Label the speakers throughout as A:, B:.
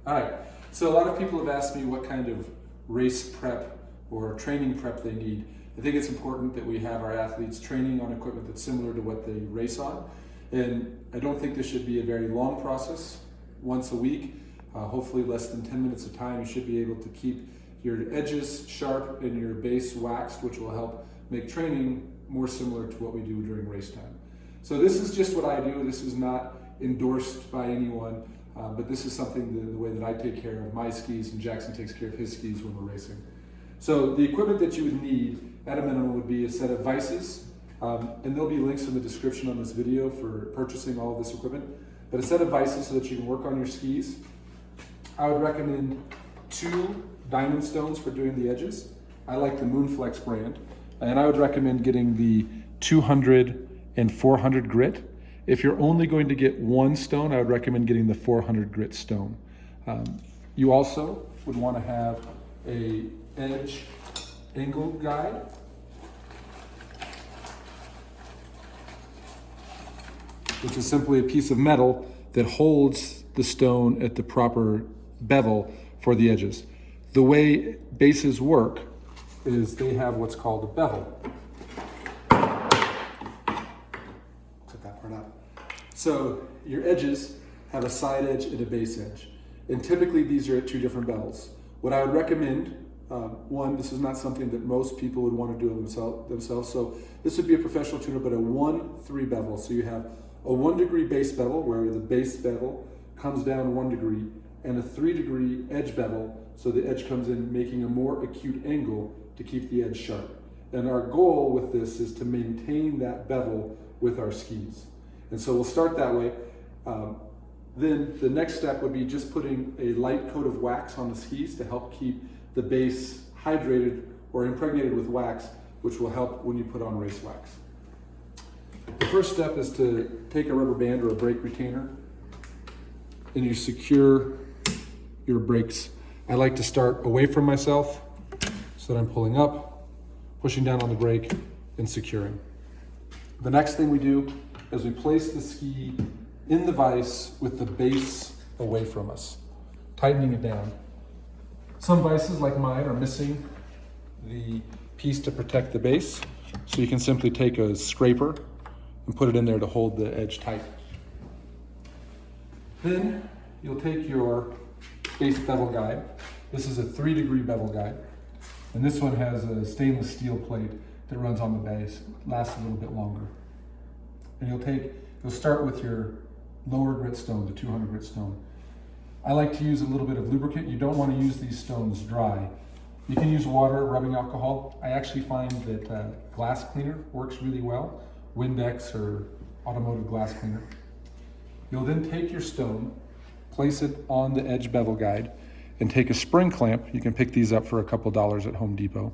A: All right, so a lot of people have asked me what kind of race prep or training prep they need. I think it's important that we have our athletes training on equipment that's similar to what they race on. And I don't think this should be a very long process. Once a week, hopefully less than 10 minutes of time, you should be able to keep your edges sharp and your base waxed, which will help make training more similar to what we do during race time. So this is just what I do. This is not endorsed by anyone, but this is something the way that I take care of my skis, and Jackson takes care of his skis when we're racing. So the equipment that you would need at a minimum would be a set of vices, and there'll be links in the description on this video for purchasing all of this equipment, but a set of vices so that you can work on your skis. I would recommend 2 diamond stones for doing the edges. I like the Moonflex brand, and I would recommend getting the 200 and 400 grit. If you're only going to get 1 stone, I would recommend getting the 400 grit stone. You also would want to have a edge angle guide. Which is simply a piece of metal that holds the stone at the proper bevel for the edges. The way bases work is they have what's called a bevel. Cut that part out. So your edges have a side edge and a base edge. And typically these are at 2 different bevels. What I would recommend, one, this is not something that most people would want to do themselves. So this would be a professional tuner, but a 1-3 bevel. So you have a 1 degree base bevel where the base bevel comes down 1 degree, and a 3 degree edge bevel so the edge comes in making a more acute angle to keep the edge sharp. And our goal with this is to maintain that bevel with our skis. And so we'll start that way. Then the next step would be just putting a light coat of wax on the skis to help keep the base hydrated or impregnated with wax, which will help when you put on race wax. The first step is to take a rubber band or a brake retainer and you secure your brakes. I like to start away from myself so that I'm pulling up, pushing down on the brake, and securing. The next thing we do is we place the ski in the vise with the base away from us, tightening it down. Some vices like mine are missing the piece to protect the base, so you can simply take a scraper and put it in there to hold the edge tight. Then you'll take your base bevel guide. This is a 3 degree bevel guide. And this one has a stainless steel plate that runs on the base. It lasts a little bit longer. And you'll start with your lower grit stone, the 200 grit stone. I like to use a little bit of lubricant. You don't want to use these stones dry. You can use water, rubbing alcohol. I actually find that glass cleaner works really well. Windex or automotive glass cleaner. You'll then take your stone, place it on the edge bevel guide, and take a spring clamp. You can pick these up for a couple dollars at Home Depot,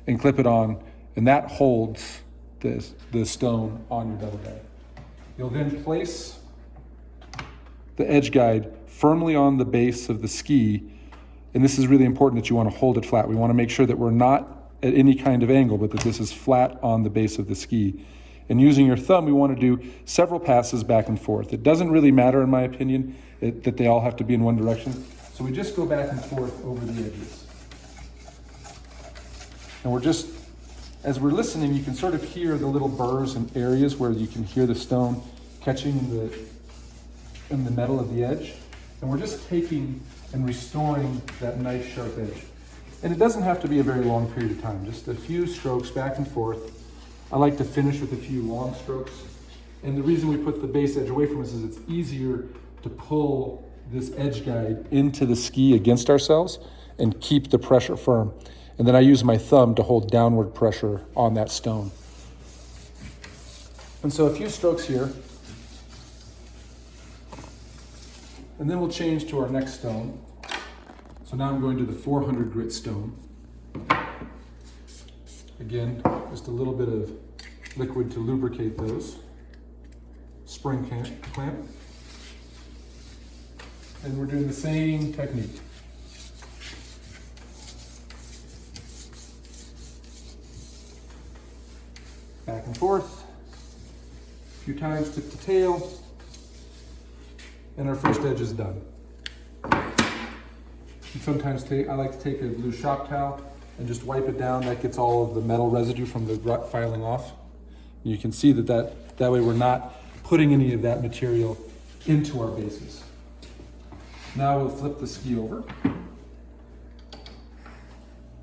A: and clip it on, and that holds the stone on your bevel guide. You'll then place the edge guide firmly on the base of the ski, and this is really important that you want to hold it flat. We want to make sure that we're not at any kind of angle, but that this is flat on the base of the ski. And using your thumb, we want to do several passes back and forth. It doesn't really matter, in my opinion, that they all have to be in one direction. So we just go back and forth over the edges. And as we're listening, you can sort of hear the little burrs and areas where you can hear the stone catching in the metal of the edge. And we're just taking and restoring that nice sharp edge. And it doesn't have to be a very long period of time, just a few strokes back and forth. I like to finish with a few long strokes. And the reason we put the base edge away from us is it's easier to pull this edge guide into the ski against ourselves and keep the pressure firm. And then I use my thumb to hold downward pressure on that stone. And so a few strokes here. And then we'll change to our next stone. So now I'm going to the 400 grit stone. Again, just a little bit of liquid to lubricate those. Spring clamp. And we're doing the same technique. Back and forth. A few times, tip to tail. And our first edge is done. And sometimes I like to take a blue shop towel and just wipe it down. That gets all of the metal residue from the rut filing off. And you can see that way we're not putting any of that material into our bases. Now we'll flip the ski over.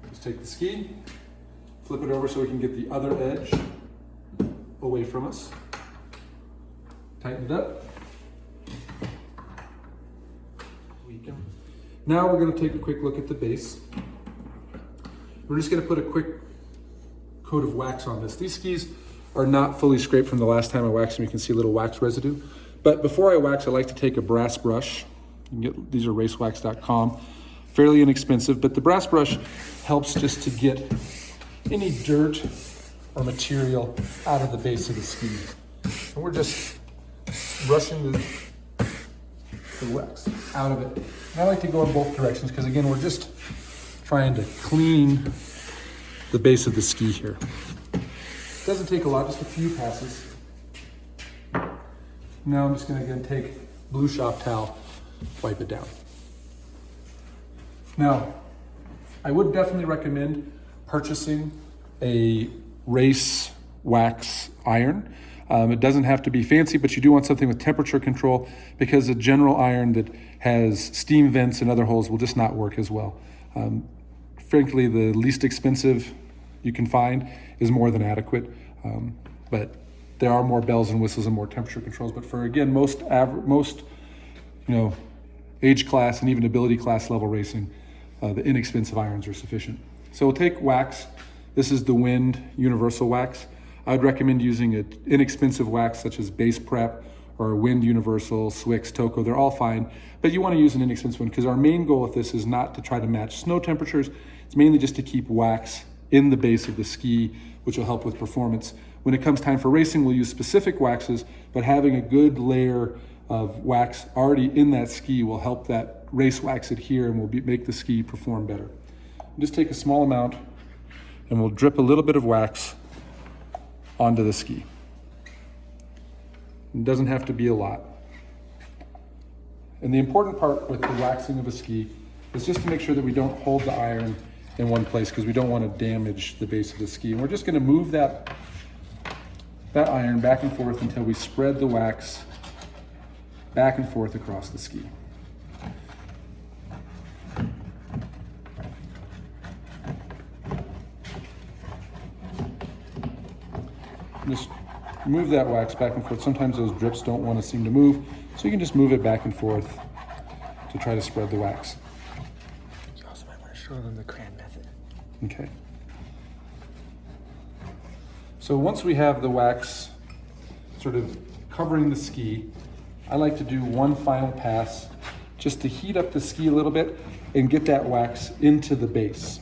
A: Just take the ski, flip it over so we can get the other edge away from us. Tighten it up. Now we're going to take a quick look at the base. We're just going to put a quick coat of wax on this. These skis are not fully scraped from the last time I waxed them. You can see a little wax residue. But before I wax, I like to take a brass brush. These are racewax.com. Fairly inexpensive, but the brass brush helps just to get any dirt or material out of the base of the ski. And we're just brushing the wax out of it. And I like to go in both directions because, again, we're just trying to clean the base of the ski here. Doesn't take a lot, just a few passes. Now I'm just going to again take blue shop towel, wipe it down. Now, I would definitely recommend purchasing a race wax iron. It doesn't have to be fancy, but you do want something with temperature control because a general iron that has steam vents and other holes will just not work as well. Frankly, the least expensive you can find is more than adequate, but there are more bells and whistles and more temperature controls. But for, again, most age class and even ability class level racing, the inexpensive irons are sufficient. So we'll take wax. This is the Wind Universal Wax. I would recommend using an inexpensive wax such as Base Prep or Wind Universal, Swix, Toco. They're all fine, but you want to use an inexpensive one because our main goal with this is not to try to match snow temperatures. It's mainly just to keep wax in the base of the ski, which will help with performance. When it comes time for racing, we'll use specific waxes, but having a good layer of wax already in that ski will help that race wax adhere and will make the ski perform better. Just take a small amount and we'll drip a little bit of wax onto the ski. It doesn't have to be a lot. And the important part with the waxing of a ski is just to make sure that we don't hold the iron in one place because we don't want to damage the base of the ski. And we're just going to move that iron back and forth until we spread the wax back and forth across the ski. Just move that wax back and forth. Sometimes those drips don't want to seem to move, so you can just move it back and forth to try to spread the wax.
B: You also might want to show them the crayon method.
A: Okay. So once we have the wax sort of covering the ski, I like to do one final pass just to heat up the ski a little bit and get that wax into the base.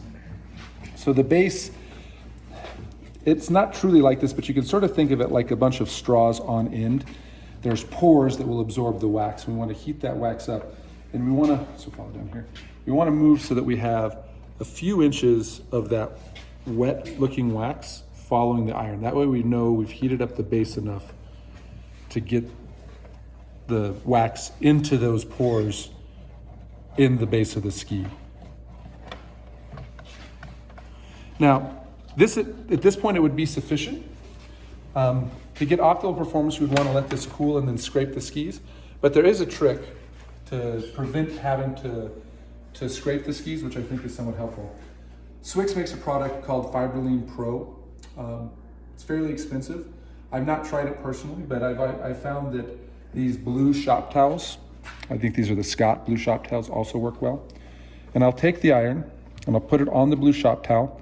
A: So the base, it's not truly like this, but you can sort of think of it like a bunch of straws on end. There's pores that will absorb the wax. We want to heat that wax up, and we want to, so follow down here, we want to move so that we have a few inches of that wet looking wax following the iron. That way we know we've heated up the base enough to get the wax into those pores in the base of the ski. Now, at this point, it would be sufficient. To get optimal performance, we would want to let this cool and then scrape the skis. But there is a trick to prevent having to scrape the skis, which I think is somewhat helpful. Swix makes a product called Fiberline Pro. It's fairly expensive. I've not tried it personally, but I found that these blue shop towels, I think these are the Scott blue shop towels, also work well. And I'll take the iron and I'll put it on the blue shop towel,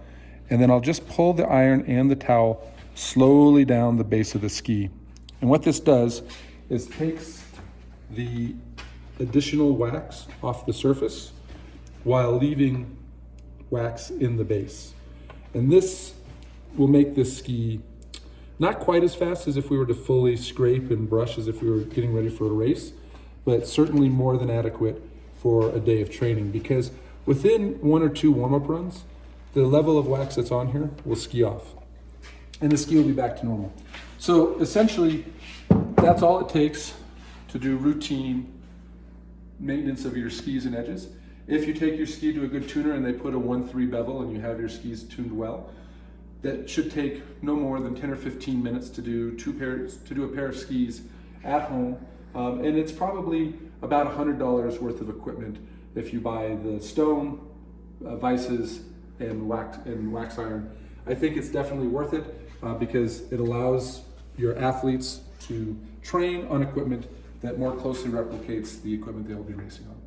A: and then I'll just pull the iron and the towel slowly down the base of the ski. And what this does is takes the additional wax off the surface while leaving wax in the base. And this will make this ski not quite as fast as if we were to fully scrape and brush as if we were getting ready for a race, but certainly more than adequate for a day of training, because within 1 or 2 warm-up runs, the level of wax that's on here will ski off and the ski will be back to normal. So essentially, that's all it takes to do routine maintenance of your skis and edges. If you take your ski to a good tuner and they put a 1-3 bevel and you have your skis tuned well, that should take no more than 10 or 15 minutes to do a pair of skis at home. And it's probably about $100 worth of equipment if you buy the stone, vices, and wax iron. I think it's definitely worth it because it allows your athletes to train on equipment that more closely replicates the equipment they'll be racing on.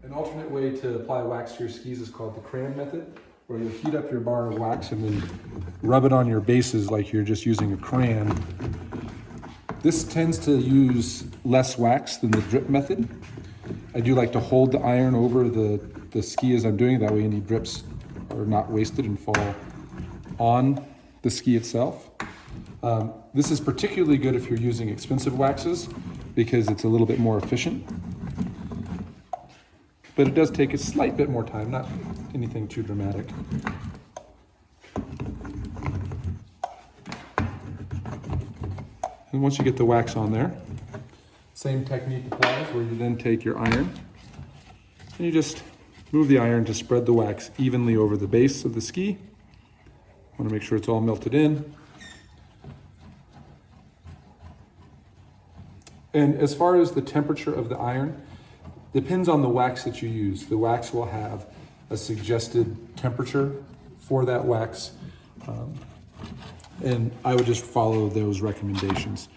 A: An alternate way to apply wax to your skis is called the crayon method, where you heat up your bar of wax and then rub it on your bases like you're just using a crayon. This tends to use less wax than the drip method. I do like to hold the iron over the ski as I'm doing it, that way any drips are not wasted and fall on the ski itself. This is particularly good if you're using expensive waxes because it's a little bit more efficient. But it does take a slight bit more time, not anything too dramatic. And once you get the wax on there, same technique applies where you then take your iron and you just move the iron to spread the wax evenly over the base of the ski. Want to make sure it's all melted in. And as far as the temperature of the iron, depends on the wax that you use. The wax will have a suggested temperature for that wax. And I would just follow those recommendations.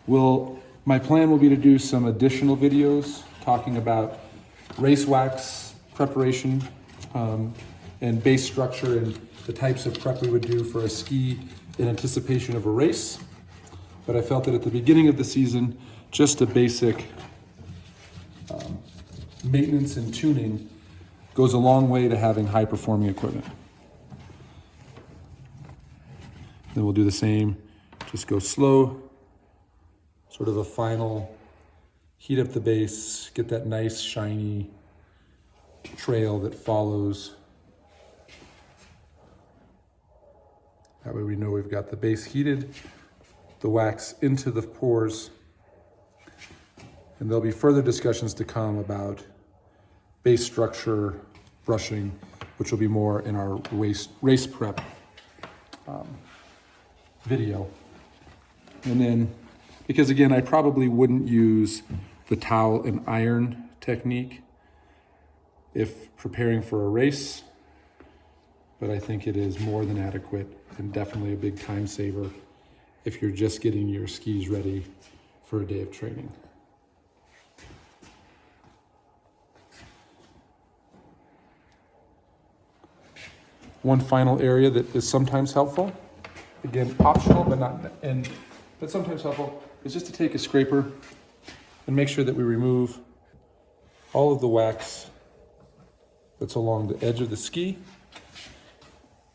A: My plan will be to do some additional videos talking about race wax preparation and base structure and the types of prep we would do for a ski in anticipation of a race. But I felt that at the beginning of the season, just a basic maintenance and tuning goes a long way to having high performing equipment. Then we'll do the same, just go slow, sort of a final, heat up the base, get that nice shiny trail that follows. That way we know we've got the base heated, the wax into the pores, and there'll be further discussions to come about base structure, brushing, which will be more in our race prep video. And then, because again, I probably wouldn't use the towel and iron technique if preparing for a race, but I think it is more than adequate and definitely a big time saver if you're just getting your skis ready for a day of training. One final area that is sometimes helpful, again, optional, but sometimes helpful, is just to take a scraper and make sure that we remove all of the wax that's along the edge of the ski.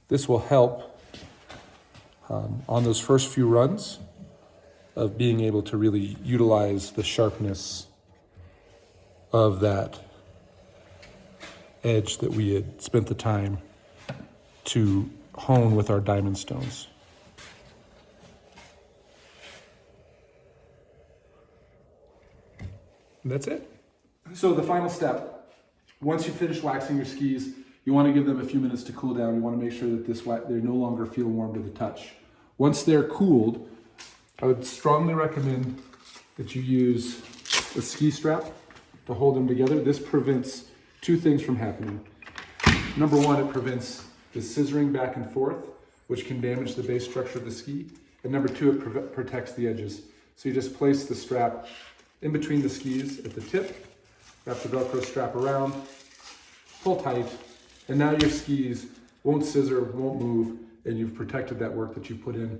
A: This will help on those first few runs of being able to really utilize the sharpness of that edge that we had spent the time to hone with our diamond stones. And that's it. So the final step, once you finish waxing your skis, you want to give them a few minutes to cool down. You want to make sure that they no longer feel warm to the touch. Once they're cooled, I would strongly recommend that you use a ski strap to hold them together. This prevents two things from happening. Number one, it prevents the scissoring back and forth, which can damage the base structure of the ski. And number two, it protects the edges. So you just place the strap in between the skis at the tip, wrap the Velcro strap around, pull tight, and now your skis won't scissor, won't move, and you've protected that work that you put in.